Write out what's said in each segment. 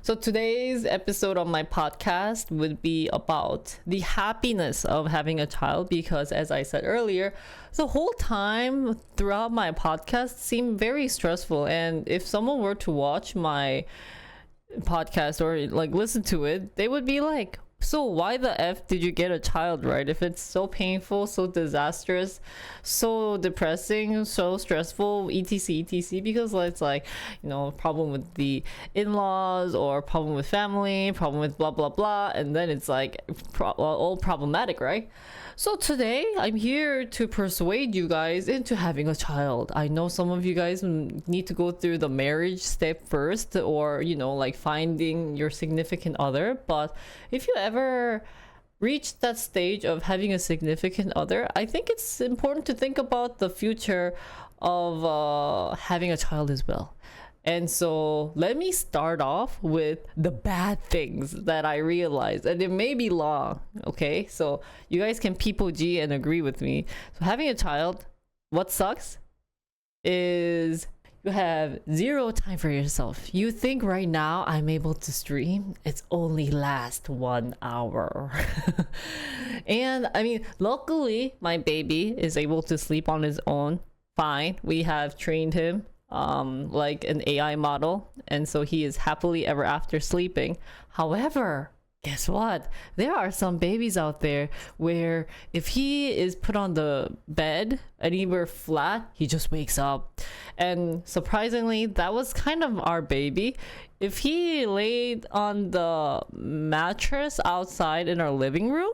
So today's episode on my podcast would be about the happiness of having a child because, as I said earlier, the whole time throughout my podcast seemed very stressful. And if someone were to watch my podcast or like listen to it, they would be like, so why the F did you get a child, right? If it's so painful, so disastrous, so depressing, so stressful, etc, because it's like, problem with the in-laws or problem with family, problem with blah blah blah, and then it's like all problematic, right? So today I'm here to persuade you guys into having a child. I know some of you guys need to go through the marriage step first, or like finding your significant other, but if you ever reach that stage of having a significant other, I think it's important to think about the future of having a child as well. And so let me start off with the bad things that I realized, and it may be long, okay? So you guys can people G and agree with me. So having a child, what sucks is you have zero time for yourself. You think right now I'm able to stream, it's only last 1 hour. And I mean, luckily my baby is able to sleep on his own fine. We have trained him like an AI model, and so he is happily ever after sleeping. However, guess what? There are some babies out there where if he is put on the bed anywhere flat, he just wakes up. And surprisingly, that was kind of our baby. If he laid on the mattress outside in our living room,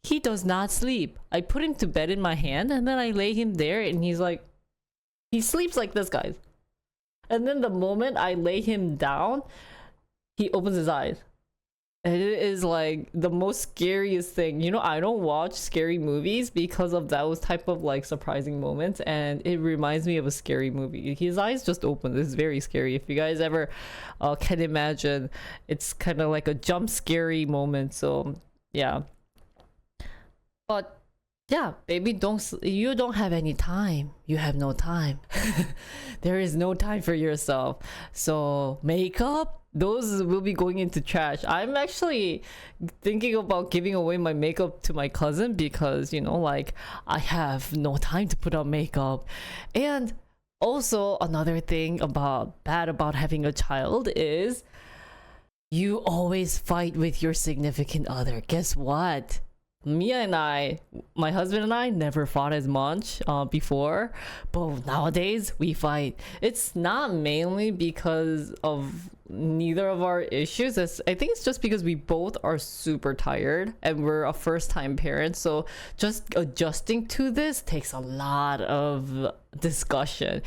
he does not sleep. I put him to bed in my hand, and then I lay him there, and he sleeps like this, guys. And then the moment I lay him down, he opens his eyes. And it is like the most scariest thing. I don't watch scary movies because of those type of like surprising moments, and it reminds me of a scary movie. His eyes just open. It's very scary. If you guys ever can imagine, it's kind of like a jump scary moment. So yeah. But yeah, baby, you don't have any time. You have no time. There is no time for yourself. So makeup, those will be going into trash. I'm actually thinking about giving away my makeup to my cousin because, like I have no time to put on makeup. And also another thing bad about having a child is you always fight with your significant other. Guess what? My husband and I never fought as much before, but nowadays we fight. It's not mainly because of neither of our issues. I think it's just because we both are super tired and we're a first-time parent, so just adjusting to this takes a lot of discussion.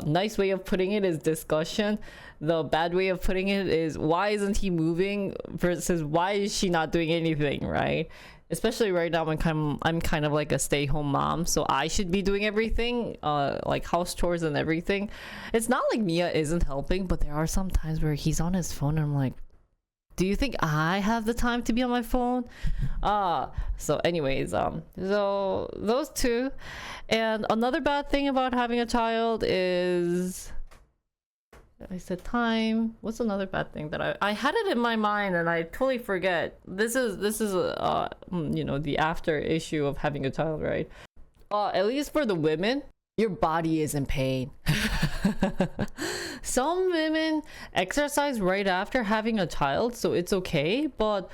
Nice way of putting it is discussion. The bad way of putting it is why isn't he moving versus why is she not doing anything, right? Especially right now, I'm kind of like a stay-home mom, so I should be doing everything, like house chores and everything. It's not like Mia isn't helping, but there are some times where he's on his phone and I'm like, do you think I have the time to be on my phone? So anyways, so those two. And another bad thing about having a child is, I said time. What's another bad thing that I had it in my mind and I totally forget. This is the after issue of having a child, right? At least for the women, your body is in pain. Some women exercise right after having a child, so it's okay, but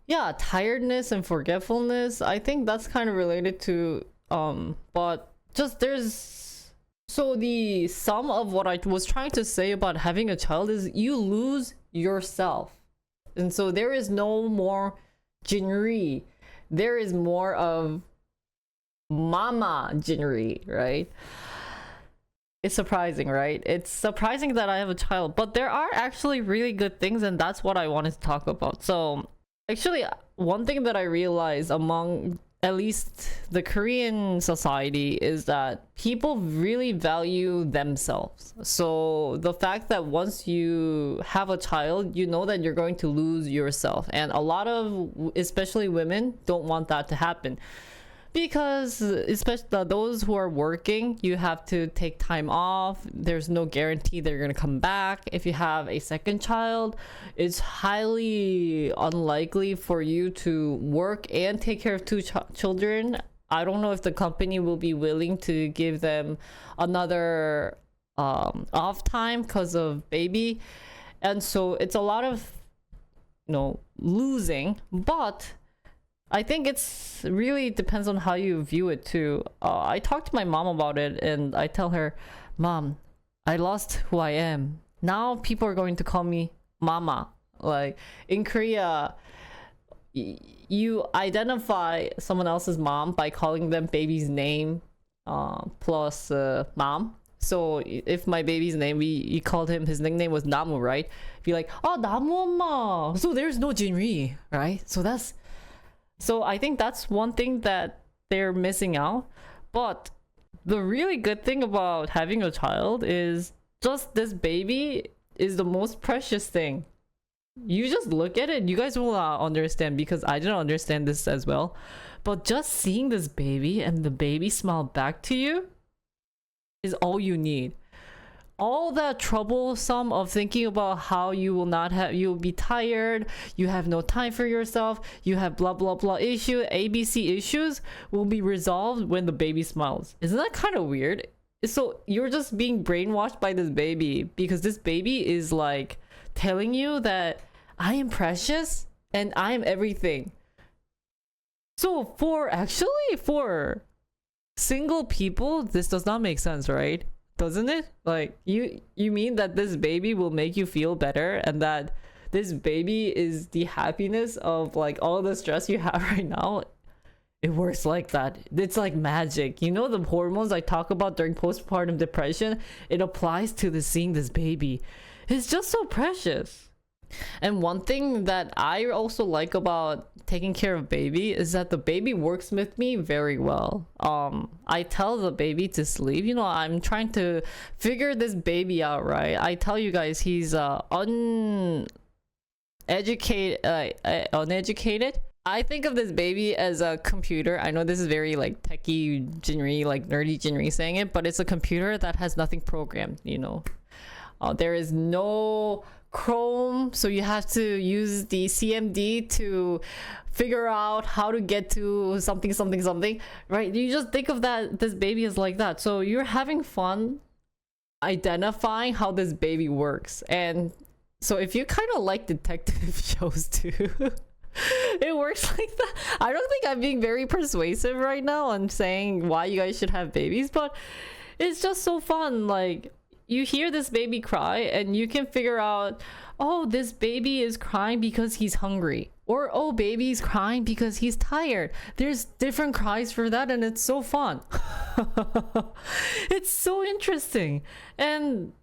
yeah, tiredness and forgetfulness, I think that's kind of related to but just so the sum of what I was trying to say about having a child is you lose yourself. And so there is no more Jinri. There is more of Mama Jinri, right? It's surprising, right? It's surprising that I have a child, but there are actually really good things, and that's what I wanted to talk about. So actually, one thing that I realized among at least the Korean society is that people really value themselves. So the fact that once you have a child, you know that you're going to lose yourself. And a lot of, especially women, don't want that to happen. because especially those who are working, you have to take time off. There's no guarantee they're gonna come back. If you have a second child, it's highly unlikely for you to work and take care of two children. I don't know if the company will be willing to give them another off time because of baby. And so it's a lot of, losing. But I think it's really depends on how you view it too. I talked to my mom about it, and I tell her, Mom, I lost who I am. Now people are going to call me Mama. Like in Korea, you identify someone else's mom by calling them baby's name plus mom. So if my baby's name, you called him, his nickname was Namu, right? Be like, oh, Namu 엄마. So there's no Jinri, right? So I think that's one thing that they're missing out. But the really good thing about having a child is just this baby is the most precious thing. You just look at it, you guys will understand, because I didn't understand this as well. But just seeing this baby and the baby smile back to you is all you need. All that troublesome of thinking about how you'll be tired, you have no time for yourself, you have blah blah blah ABC issues will be resolved when the baby smiles. Isn't that kind of weird? So you're just being brainwashed by this baby, because this baby is like telling you that I am precious and I am everything. So for single people, this does not make sense, right? Doesn't it? Like you mean that this baby will make you feel better, and that this baby is the happiness of like all the stress you have right now? It works like that. It's like magic. You know, the hormones I talk about during postpartum depression, it applies to seeing this baby. It's just so precious. And one thing that I also like about taking care of baby is that the baby works with me very well. I tell the baby to sleep. I'm trying to figure this baby out, right? I tell you guys, he's uneducated. I think of this baby as a computer. I know this is very like techie Jinri, like nerdy Jinri saying it, but it's a computer that has nothing programmed, there is no Chrome, so you have to use the CMD to figure out how to get to something, right? You just think of that, this baby is like that. So you're having fun identifying how this baby works. And so if you kind of like detective shows too, it works like that. I don't think I'm being very persuasive right now on saying why you guys should have babies, but it's just so fun. Like, you hear this baby cry and you can figure out, oh, this baby is crying because he's hungry, or oh, baby's crying because he's tired. There's different cries for that, and it's so fun. It's so interesting, and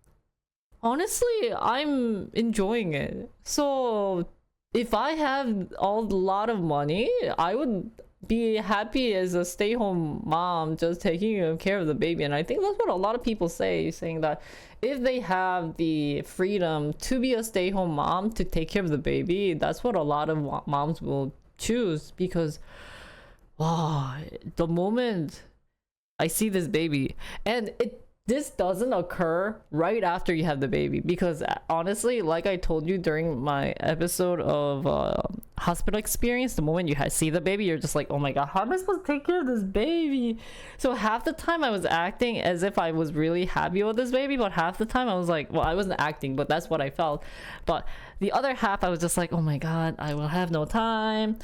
honestly, I'm enjoying it. So if I have a lot of money, I would be happy as a stay-home mom, just taking care of the baby. And I think that's what a lot of people say, saying that if they have the freedom to be a stay-home mom, to take care of the baby, that's what a lot of moms will choose. Because the moment I see this baby, and this doesn't occur right after you have the baby, because honestly, like I told you during my episode of hospital experience, the moment you see the baby, you're just like, oh my god, how am I supposed to take care of this baby? So half the time I was acting as if I was really happy with this baby, but half the time I was like, well, I wasn't acting, but that's what I felt. But the other half, I was just like, oh my god, I will have no time,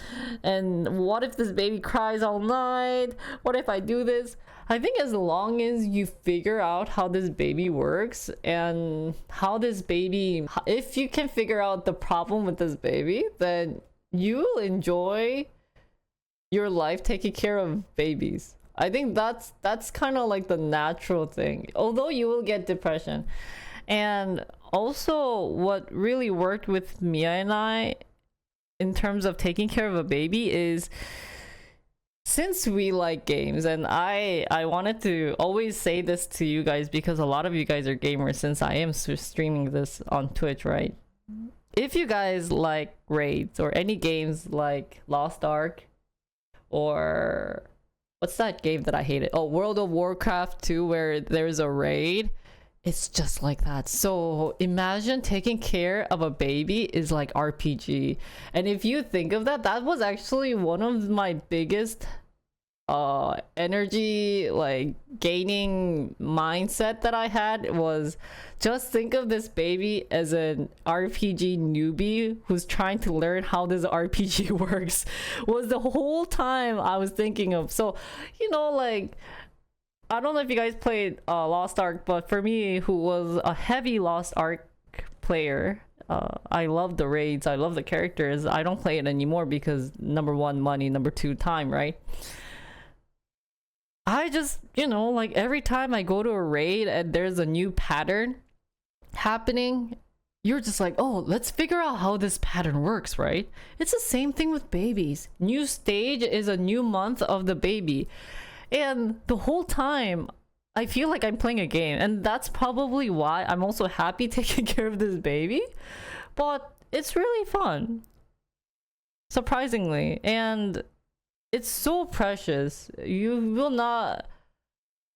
and what if this baby cries all night? What if I do this? I think as long as you figure out how this baby works, and how this baby, if you can figure out the problem with this baby, then you will enjoy your life taking care of babies. I think that's kind of like the natural thing, although you will get depression. And also, what really worked with Mia and I in terms of taking care of a baby is, since we like games, and I wanted to always say this to you guys, because a lot of you guys are gamers, since I am streaming this on Twitch, right? If you guys like raids or any games like Lost Ark or what's that game that I hated? Oh, World of Warcraft 2, where there's a raid. It's just like that. So imagine taking care of a baby is like RPG. And if you think of that, that was actually one of my biggest energy like gaining mindset that I had, was just think of this baby as an RPG newbie who's trying to learn how this RPG works, was the whole time I was thinking of. So, you know, like, I don't know if you guys played Lost Ark, but for me, who was a heavy Lost Ark player, I love the raids, I love the characters. I don't play it anymore because number one, money, number two, time, right? I just, you know, like every time I go to a raid and there's a new pattern happening, you're just like, oh, let's figure out how this pattern works, right? It's the same thing with babies. New stage is a new month of the baby. And the whole time, I feel like I'm playing a game. And that's probably why I'm also happy taking care of this baby. But it's really fun, surprisingly. And it's so precious. You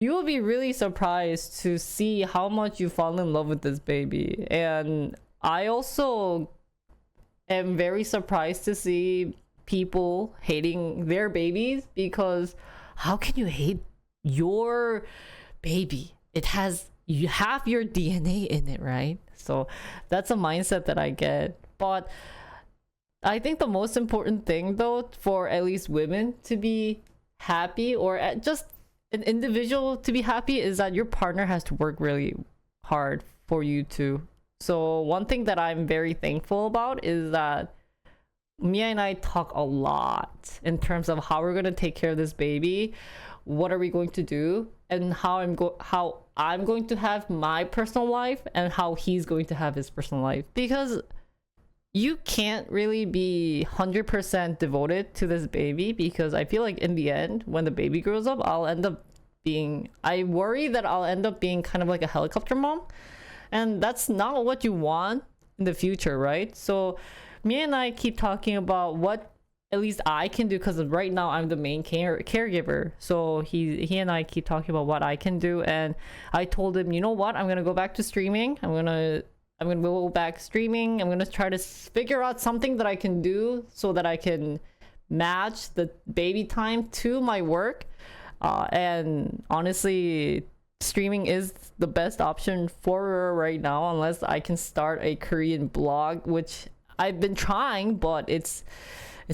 will be really surprised to see how much you fall in love with this baby. And I also am very surprised to see people hating their babies, because how can you hate your baby? You have your DNA in it, right? So that's a mindset that I get. But I think the most important thing, though, for at least women to be happy, or just an individual to be happy, is that your partner has to work really hard for you to. So one thing that I'm very thankful about is that Mia and I talk a lot in terms of how we're going to take care of this baby, what are we going to do, and how I'm going to have my personal life and how he's going to have his personal life. Because you can't really be 100% devoted to this baby, because I feel like in the end, when the baby grows up, I worry that I'll end up being kind of like a helicopter mom. And that's not what you want in the future, right? So me and I keep talking about what at least I can do, because right now I'm the main caregiver. So he and I keep talking about what I can do. And I told him, you know what? I'm going to go back to streaming. I'm gonna go back streaming. I'm gonna try to figure out something that I can do so that I can match the baby time to my work. And honestly, streaming is the best option for her right now, unless I can start a Korean blog, which I've been trying, but it's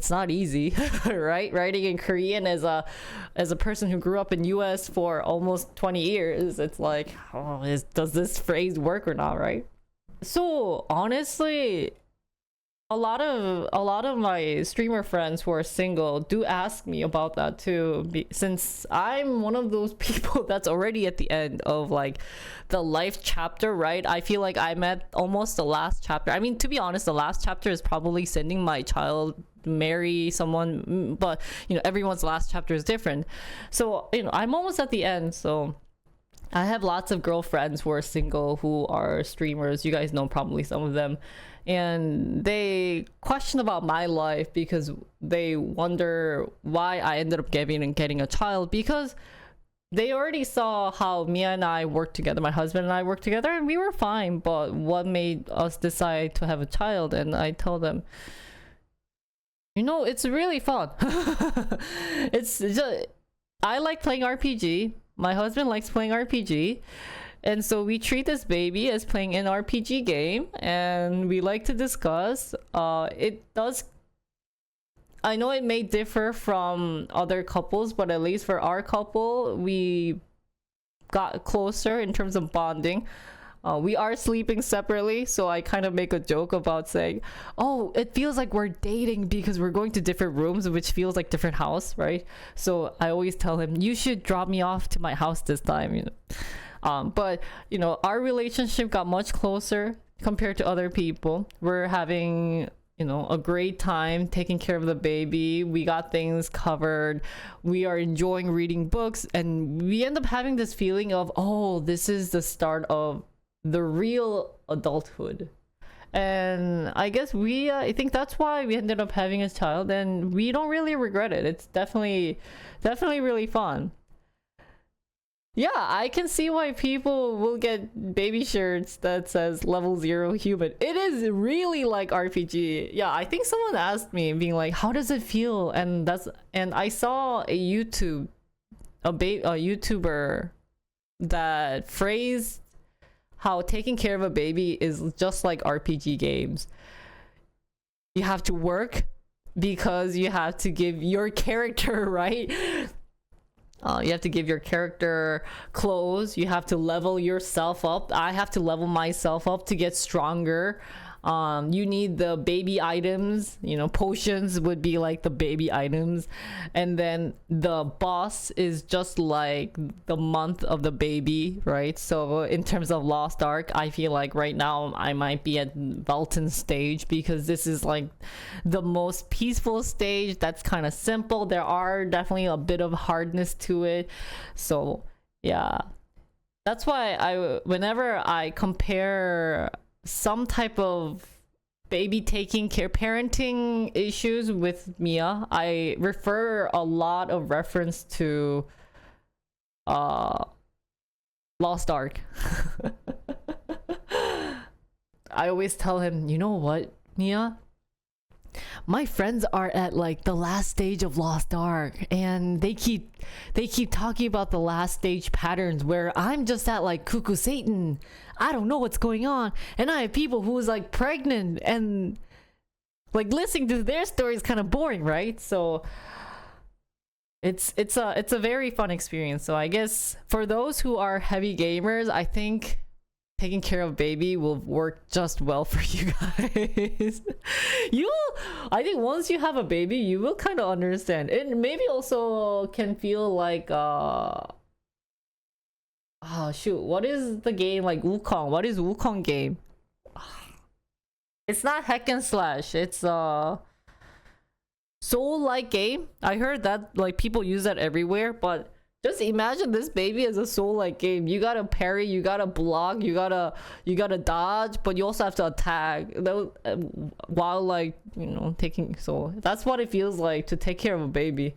not easy, right? Writing in Korean as a person who grew up in US for almost 20 years, it's like, oh, does this phrase work or not, right? So honestly, a lot of my streamer friends who are single do ask me about that too, since I'm one of those people that's already at the end of like the life chapter, right? I feel like I'm at almost the last chapter. I mean, to be honest, the last chapter is probably sending my child marry someone, but you know, everyone's last chapter is different. So, you know, I'm almost at the end. So I have lots of girlfriends who are single, who are streamers. You guys know probably some of them. And they question about my life because they wonder why I ended up getting a child, because they already saw how Mia and I worked together, my husband and I worked together, and we were fine. But what made us decide to have a child? And I tell them, you know, it's really fun. It's just, I like playing RPG. My husband likes playing RPG. And so we treat this baby as playing an RPG game, and we like to discuss. It does, I know it may differ from other couples, but at least for our couple, we got closer in terms of bonding. We are sleeping separately, so I kind of make a joke about saying, oh, it feels like we're dating because we're going to different rooms, which feels like different house, right? So I always tell him, you should drop me off to my house this time, you know. But you know, our relationship got much closer compared to other people. We're having, you know, a great time taking care of the baby. We got things covered. We are enjoying reading books, and we end up having this feeling of, oh, this is the start of the real adulthood. And I guess I think that's why we ended up having a child, and we don't really regret it. It's definitely really fun. Yeah, I can see why people will get baby shirts that says level 0 human. It is really like RPG. Yeah, I think someone asked me, being like, how does it feel? And I saw a YouTuber that phrased how taking care of a baby is just like RPG games. You have to work because you have to give your character, right? You have to give your character clothes. You have to level yourself up. I have to level myself up to get stronger. You need the baby items, you know, potions would be like the baby items. And then the boss is just like the month of the baby, right? So in terms of Lost Ark, I feel like right now I might be at Velton stage, because this is like the most peaceful stage. That's kind of simple. There are definitely a bit of hardness to it. So yeah, that's why whenever I compare some type of baby taking care parenting issues with Mia, I refer a lot of reference to Lost Ark. I always tell him, you know what, Mia, my friends are at like the last stage of Lost Ark, and they keep talking about the last stage patterns, where I'm just at like Cuckoo Satan. I don't know what's going on, and I have people who's like pregnant, and like listening to their story is kind of boring, right? So it's a very fun experience. So I guess for those who are heavy gamers, I think taking care of baby will work just well for you guys. I think once you have a baby, you will kind of understand. It maybe also can feel like oh shoot, what is the game like Wukong? What is Wukong game? It's not hack and slash. It's a soul-like game. I heard that like people use that everywhere, but just imagine this baby as a soul-like game. You gotta parry, you gotta block, you gotta dodge, but you also have to attack while like, you know, taking. So that's what it feels like to take care of a baby.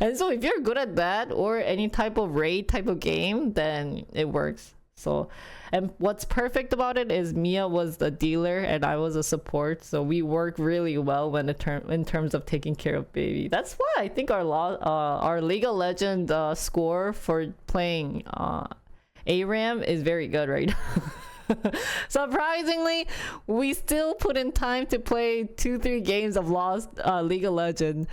And so if you're good at that, or any type of raid type of game, then it works. So, and what's perfect about it is Mia was the dealer and I was a support, so we work really well when in terms of taking care of baby. That's why I think our League of Legends score for playing ARAM is very good right now. Surprisingly, we still put in time to play 2-3 games of Lost League of Legends.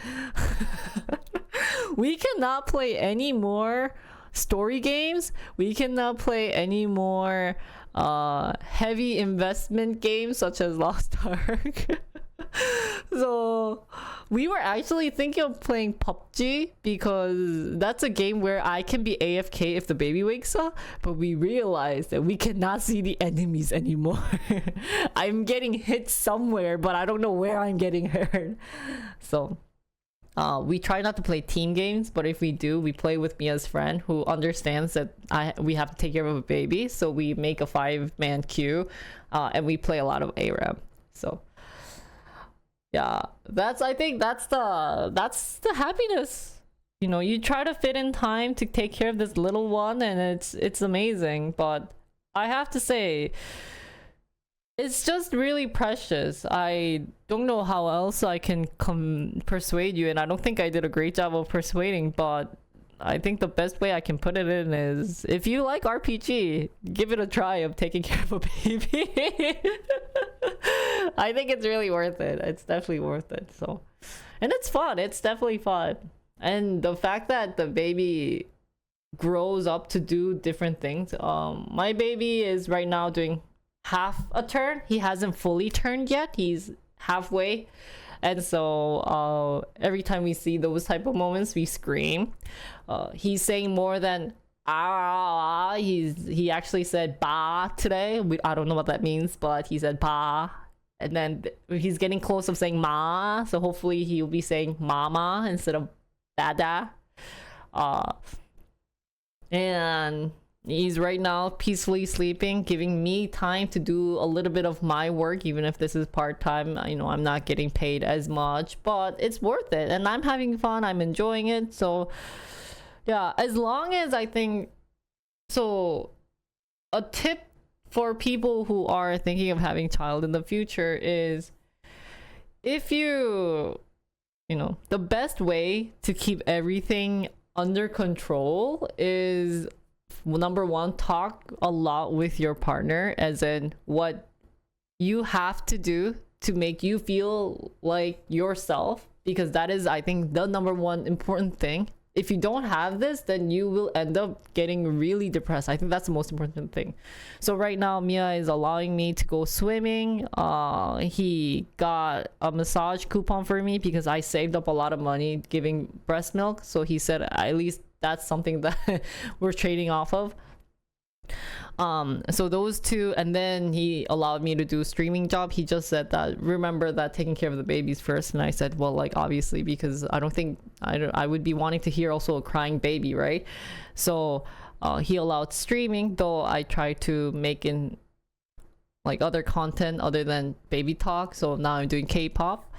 We cannot play any more story games. We cannot play any more heavy investment games such as Lost Ark. So we were actually thinking of playing PUBG, because that's a game where I can be AFK if the baby wakes up, but we realized that we cannot see the enemies anymore. I'm getting hit somewhere, but I don't know where I'm getting hurt. So we try not to play team games, but if we do, we play with Mia's friend who understands that we have to take care of a baby, so we make a 5-man queue, and we play a lot of ARAM. So yeah, I think that's the happiness. You know, you try to fit in time to take care of this little one, and it's amazing. But I have to say, it's just really precious. I don't know how else I can persuade you, and I don't think I did a great job of persuading, but I think the best way I can put it in is, if you like RPG, give it a try of taking care of a baby. I think it's really worth it. It's definitely worth it. So, and it's fun. It's definitely fun. And the fact that the baby grows up to do different things. My baby is right now doing half a turn. He hasn't fully turned yet. He's halfway. And so every time we see those type of moments, we scream. He's saying more than ah. He actually said ba today. I don't know what that means, but he said ba. And then he's getting close of saying ma. So hopefully he'll be saying mama instead of dada. And He's right now peacefully sleeping, giving me time to do a little bit of my work, even if this is part-time. I'm not getting paid as much, but it's worth it. And I'm having fun. I'm enjoying it. So yeah, as long as I think so, a tip for people who are thinking of having a child in the future is if the best way to keep everything under control is, number one, talk a lot with your partner, as in what you have to do to make you feel like yourself, because that is, I think, the number one important thing. If you don't have this, then you will end up getting really depressed. I think that's the most important thing. So right now, Mia is allowing me to go swimming. He got a massage coupon for me because I saved up a lot of money giving breast milk. So he said at least that's something that we're trading off of. So those two, and then he allowed me to do a streaming job. He just said that, remember that taking care of the babies first. And I said, well, like, obviously, because I don't think I would be wanting to hear also a crying baby, right? So he allowed streaming, though I try to make in like other content other than baby talk. So now I'm doing K-pop.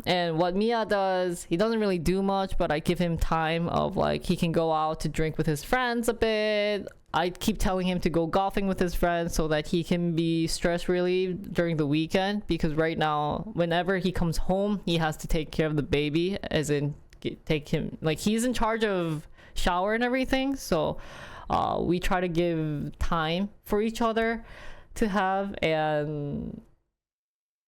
And what Mia does, he doesn't really do much, but I give him time of like, he can go out to drink with his friends a bit. I keep telling him to go golfing with his friends so that he can be stress relieved during the weekend, because right now, whenever he comes home, he has to take care of the baby, as in take him, like, he's in charge of shower and everything. So we try to give time for each other to have, and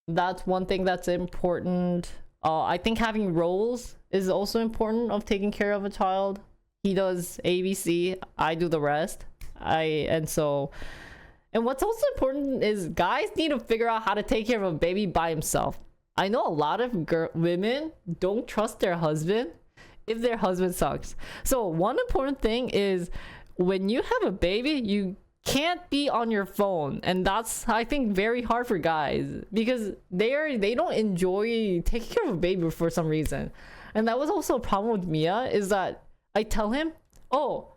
that's one thing that's important. I think having roles is also important of taking care of a child. He does ABC, I do the rest. And what's also important is guys need to figure out how to take care of a baby by himself. I know a lot of women don't trust their husband if their husband sucks. So one important thing is, when you have a baby, you can't be on your phone, and that's, I think, very hard for guys, because they don't enjoy taking care of a baby for some reason. And that was also a problem with Mia, is that I tell him, oh,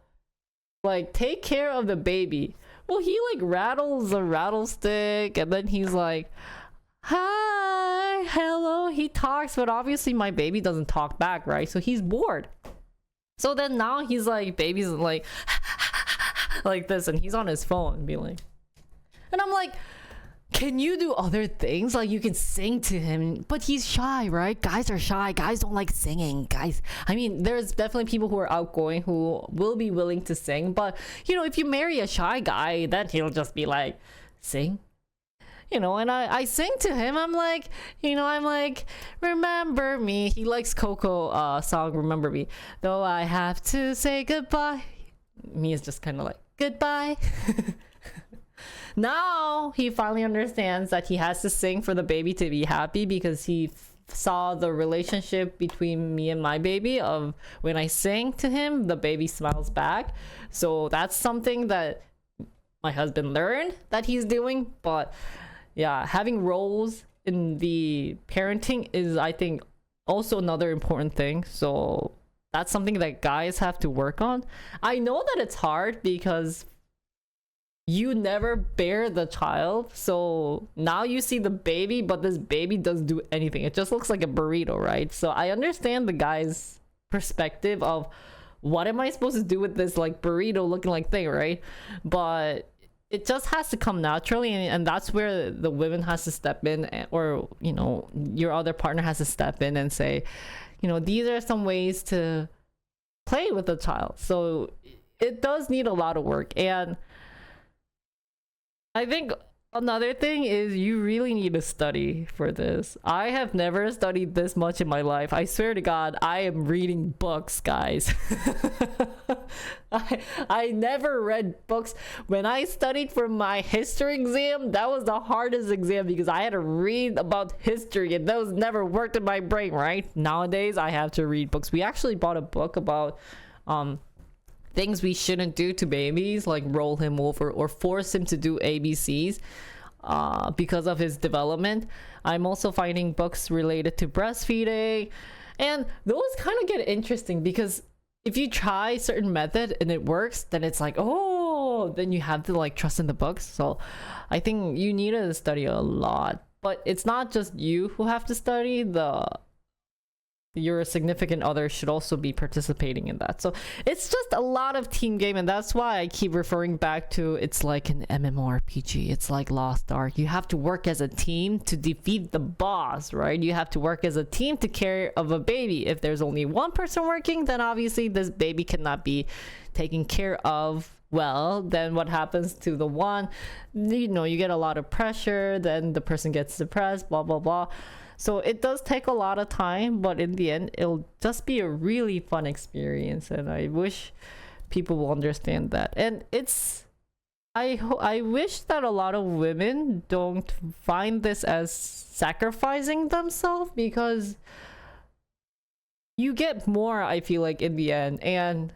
like, take care of the baby. Well, he like rattles a rattlestick, and then he's like, hi, hello. He talks, but obviously my baby doesn't talk back, right? So he's bored. So then now he's like, baby's like like this, and he's on his phone being like, and I'm like, can you do other things? Like, you can sing to him, but he's shy, right? Guys are shy. Guys don't like singing. Guys, I mean, there's definitely people who are outgoing who will be willing to sing, but if you marry a shy guy, then he'll just be like, sing, and I sing to him. I'm like, remember me. He likes Coco song, Remember Me. Though I have to say goodbye. Me is just kind of like, goodbye. Now he finally understands that he has to sing for the baby to be happy, because he saw the relationship between me and my baby of, when I sing to him, the baby smiles back. So that's something that my husband learned that he's doing. But yeah, having roles in the parenting is, I think, also another important thing. So that's something that guys have to work on. I know that it's hard because you never bear the child, so now you see the baby, but this baby doesn't do anything. It just looks like a burrito, right? So I understand the guy's perspective of, what am I supposed to do with this like burrito looking like thing, right? But it just has to come naturally, and that's where the women has to step in, or your other partner has to step in and say, these are some ways to play with the child. So it does need a lot of work. And I think another thing is, you really need to study for this. I have never studied this much in my life. I swear to God, I am reading books, guys. I never read books. When I studied for my history exam, that was the hardest exam, because I had to read about history, and those never worked in my brain, right? Nowadays, I have to read books. We actually bought a book about things we shouldn't do to babies, like roll him over or force him to do ABCs because of his development. I'm also finding books related to breastfeeding, and those kind of get interesting, because if you try certain method and it works, then it's like, oh, then you have to like trust in the books. So I think you need to study a lot, but it's not just you who have to study. Your significant other should also be participating in that. So it's just a lot of team game, and that's why I keep referring back to it's like an MMORPG. It's like Lost Ark. You have to work as a team to defeat the boss, right? You have to work as a team to care of a baby. If there's only one person working, then obviously this baby cannot be taken care of well. Then what happens to the one? You know, you get a lot of pressure, then the person gets depressed, blah blah blah. So it does take a lot of time, but in the end, it'll just be a really fun experience. And I wish people will understand that. And I wish that a lot of women don't find this as sacrificing themselves, because you get more, I feel like, in the end. And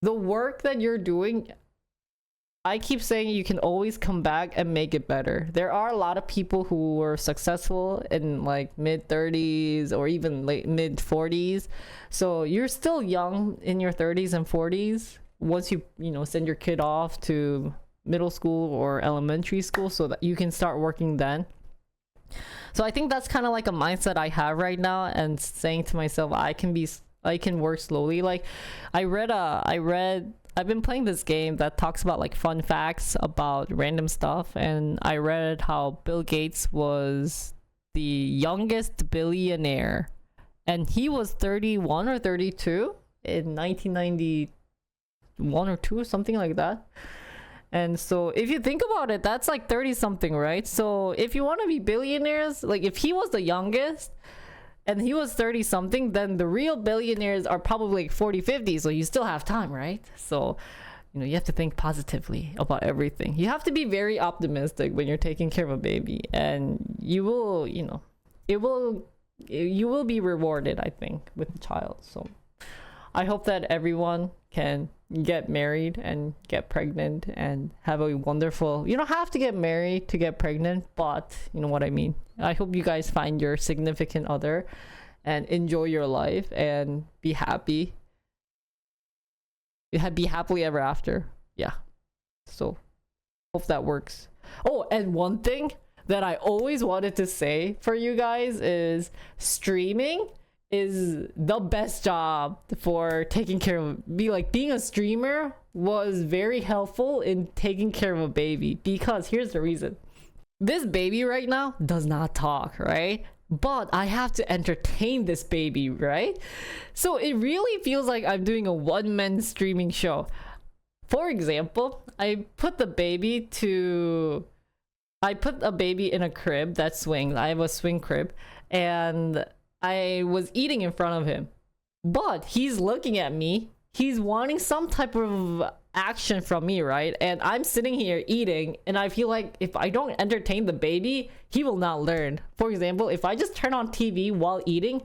the work that you're doing, I keep saying you can always come back and make it better. There are a lot of people who were successful in like mid 30s or even late mid 40s. So you're still young in your 30s and 40s once you send your kid off to middle school or elementary school, so that you can start working then. So I think that's kind of like a mindset I have right now, and saying to myself, I can work slowly. Like I've been playing this game that talks about like fun facts about random stuff, and I read how Bill Gates was the youngest billionaire, and he was 31 or 32 in 1991 or 2, something like that. And so if you think about it, that's like 30 something, right? So if you want to be billionaires, like if he was the youngest and he was 30 something, then the real billionaires are probably like 40, 50. So you still have time, right? So, you have to think positively about everything. You have to be very optimistic when you're taking care of a baby, and you will be rewarded, I think, with the child. So I hope that everyone can get married and get pregnant and have a wonderful, you don't have to get married to get pregnant, but you know what I mean. I hope you guys find your significant other and enjoy your life and be happy. Be happily ever after. Yeah. So hope that works. Oh, and one thing that I always wanted to say for you guys is streaming is the best job for taking care of being a streamer was very helpful in taking care of a baby, because here's the reason. This baby right now does not talk, right? But I have to entertain this baby, right? So it really feels like I'm doing a one-man streaming show. For example, I put a baby in a crib that swings. I have a swing crib, and I was eating in front of him, but he's looking at me. He's wanting some type of action from me, right? And I'm sitting here eating, and I feel like if I don't entertain the baby, he will not learn. For example, if I just turn on TV while eating,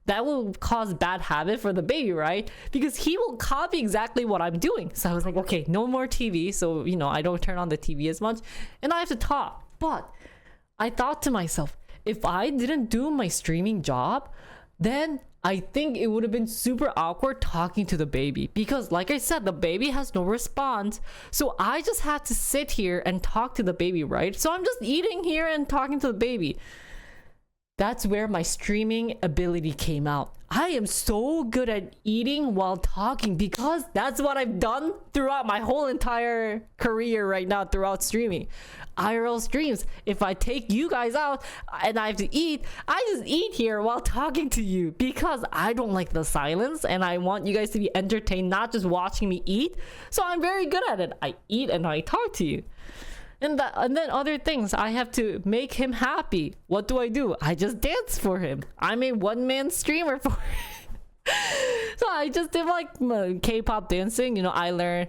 that will cause bad habit for the baby, right? Because he will copy exactly what I'm doing. So I was like, okay, no more TV. So, I don't turn on the TV as much, and I have to talk. But I thought to myself, if I didn't do my streaming job, then I think it would have been super awkward talking to the baby, because like I said, the baby has no response. So I just had to sit here and talk to the baby, right? So I'm just eating here and talking to the baby. That's where my streaming ability came out. I am so good at eating while talking, because that's what I've done throughout my whole entire career right now, throughout streaming. IRL streams. If I take you guys out and I have to eat, I just eat here while talking to you, because I don't like the silence and I want you guys to be entertained, not just watching me eat. So I'm very good at it. I eat and I talk to you. And then other things, I have to make him happy. What do? I just dance for him. I'm a one-man streamer for him. So I just did like K-pop dancing. I learned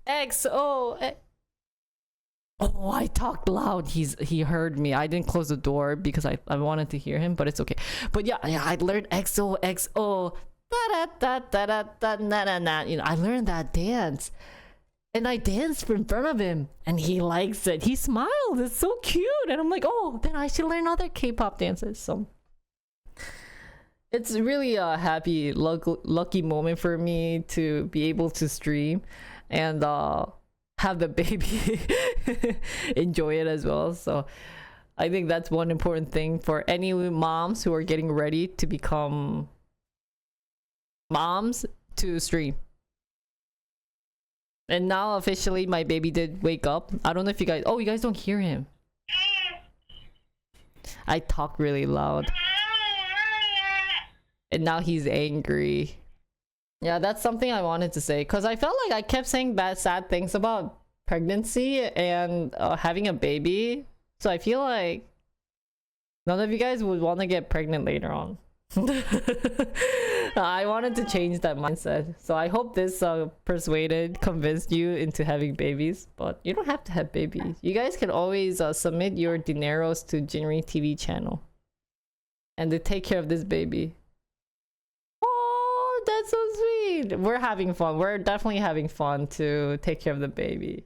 XO. Oh, I talked loud. He heard me. I didn't close the door because I wanted to hear him, but it's okay. But yeah, I learned XO. I learned that dance, and I danced in front of him, and he likes it. He smiled. It's so cute. And I'm like, oh, then I should learn other K-pop dances. So It's really a happy, lucky moment for me to be able to stream and have the baby enjoy it as well. So I think that's one important thing for any moms who are getting ready to become moms, to stream. And now officially my baby did wake up. I don't know if you guys, oh, you guys don't hear him. I talk really loud. And now he's angry. Yeah, that's something I wanted to say, because I felt like I kept saying bad, sad things about pregnancy and having a baby. So I feel like none of you guys would want to get pregnant later on. I wanted to change that mindset. So I hope this convinced you into having babies. But you don't have to have babies. You guys can always submit your dineros to JinriTV channel. And they take care of this baby. Oh, that's so sweet. We're having fun. We're definitely having fun to take care of the baby.